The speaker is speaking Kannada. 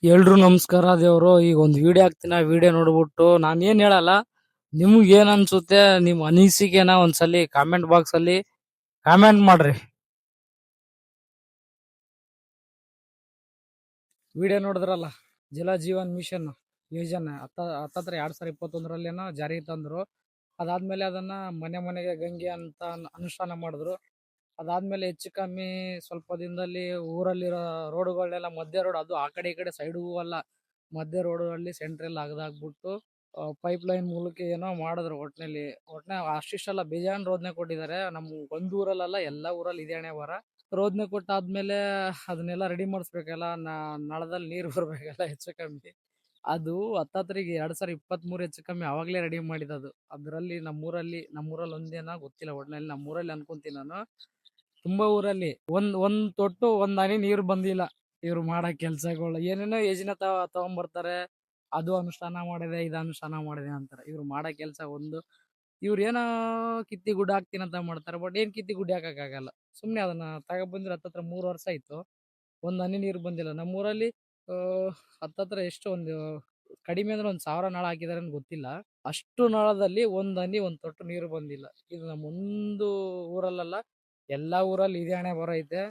ಎಲ್ರು ನಮಸ್ಕಾರ ದೇವ್ರು. ಈಗ ಒಂದ್ ವಿಡಿಯೋ ಹಾಕ್ತೀನಿ, ಆ ವಿಡಿಯೋ ನೋಡ್ಬಿಟ್ಟು ನಾನು ಏನ್ ಹೇಳಲ್ಲ, ನಿಮ್ಗೆ ಏನ್ ಅನ್ಸುತ್ತೆ ನಿಮ್ ಅನಿಸಿಕೆನ ಒಂದ್ಸಲಿ ಕಾಮೆಂಟ್ ಬಾಕ್ಸ್ ಅಲ್ಲಿ ಕಾಮೆಂಟ್ ಮಾಡ್ರಿ. ವಿಡಿಯೋ ನೋಡಿದ್ರಲ್ಲ, ಜಲ ಜೀವನ್ ಮಿಷನ್ ಯೋಜನೆ ಹತ್ತತ್ರ 2021 ಜಾರಿಗೆ ತಂದ್ರು. ಅದಾದ್ಮೇಲೆ ಅದನ್ನ ಮನೆ ಮನೆಗೆ ಗಂಗೆ ಅಂತ ಅನುಷ್ಠಾನ ಮಾಡಿದ್ರು. ಅದಾದ್ಮೇಲೆ ಹೆಚ್ಚು ಕಮ್ಮಿ ಸ್ವಲ್ಪ ದಿನದಲ್ಲಿ ಊರಲ್ಲಿರೋ ರೋಡ್ಗಳನ್ನೆಲ್ಲ ಮಧ್ಯ ರೋಡ್, ಅದು ಆ ಕಡೆ ಈ ಕಡೆ ಸೈಡ್ಗೂ ಅಲ್ಲ, ಮಧ್ಯ ರೋಡ್ ಅಲ್ಲಿ ಸೆಂಟ್ರಲ್ ಅಗದಾಕ್ಬಿಟ್ಟು ಪೈಪ್ ಲೈನ್ ಮೂಲಕ ಏನೋ ಮಾಡಿದ್ರು. ಒಟ್ನಲ್ಲಿ ಅಷ್ಟಿಷ್ಟಲ್ಲ, ಬೇಜಾನ್ ರೋದ್ನೆ ಕೊಟ್ಟಿದ್ದಾರೆ. ನಮ್ ಒಂದ್ ಊರಲ್ಲ, ಎಲ್ಲಾ ಊರಲ್ಲಿ ಇದೆ ಹಣೆ ಬರ. ರೋದ್ನೆ ಕೊಟ್ಟಾದ್ಮೇಲೆ ಅದನ್ನೆಲ್ಲ ರೆಡಿ ಮಾಡಿಸ್ಬೇಕಲ್ಲ, ನಳದಲ್ಲಿ ನೀರು ಬರ್ಬೇಕಲ್ಲ ಹೆಚ್ಚು ಕಮ್ಮಿ. ಅದು ಹತ್ತತ್ರಿಗೆ 2023 ಹೆಚ್ಚು ಕಮ್ಮಿ ಅವಾಗ್ಲೇ ರೆಡಿ ಮಾಡಿದದು. ಅದ್ರಲ್ಲಿ ನಮ್ಮೂರಲ್ಲಿ ಒಂದೇನ ಗೊತ್ತಿಲ್ಲ, ಒಟ್ನಲ್ಲಿ ನಮ್ಮೂರಲ್ಲಿ ಅನ್ಕೊಂತೀನಿ ನಾನು. ತುಂಬಾ ಊರಲ್ಲಿ ಒಂದ್ ತೊಟ್ಟು ಒಂದ್ ಹನಿ ನೀರು ಬಂದಿಲ್ಲ. ಇವ್ರು ಮಾಡೋ ಕೆಲ್ಸಗಳು ಏನೇನೋ ಯೋಜನೆ ತಗೊಂಡ್ಬರ್ತಾರೆ, ಅದು ಅನುಷ್ಠಾನ ಮಾಡಿದೆ, ಇದು ಅನುಷ್ಠಾನ ಮಾಡಿದೆ ಅಂತಾರೆ. ಇವ್ರು ಮಾಡೋ ಕೆಲ್ಸ ಇವ್ರು ಏನೋ ಕಿತ್ತಿ ಗುಡ್ಡ ಹಾಕ್ತೀನಿ ಅಂತ ಮಾಡ್ತಾರೆ. ಬಟ್ ಏನ್ ಕಿತ್ತಿ ಗುಡ್ಡ ಹಾಕಕ್ಕಾಗಲ್ಲ. ಸುಮ್ನೆ ಅದನ್ನ ತಗೊಬಂದ್ರೆ ಹತ್ತತ್ರ 3 ವರ್ಷ ಆಯ್ತು, ಒಂದ್ ಹನಿ ನೀರು ಬಂದಿಲ್ಲ. ನಮ್ಮೂರಲ್ಲಿ ಹತ್ತತ್ರ ಎಷ್ಟು ಒಂದು ಕಡಿಮೆ ಅಂದ್ರೆ 1000 ನಳ ಹಾಕಿದಾರೆ ಅಂತ ಗೊತ್ತಿಲ್ಲ. ಅಷ್ಟು ನಳದಲ್ಲಿ ಒಂದ್ ಹನಿ ಒಂದ್ ತೊಟ್ಟು ನೀರು ಬಂದಿಲ್ಲ. ಇದು ನಮ್ಮ ಒಂದು ಊರಲ್ಲ, ಎಲ್ಲಾ ಊರಲ್ಲಿ ಇದೇ ಹಣೆ ಬರ ಐತೆ.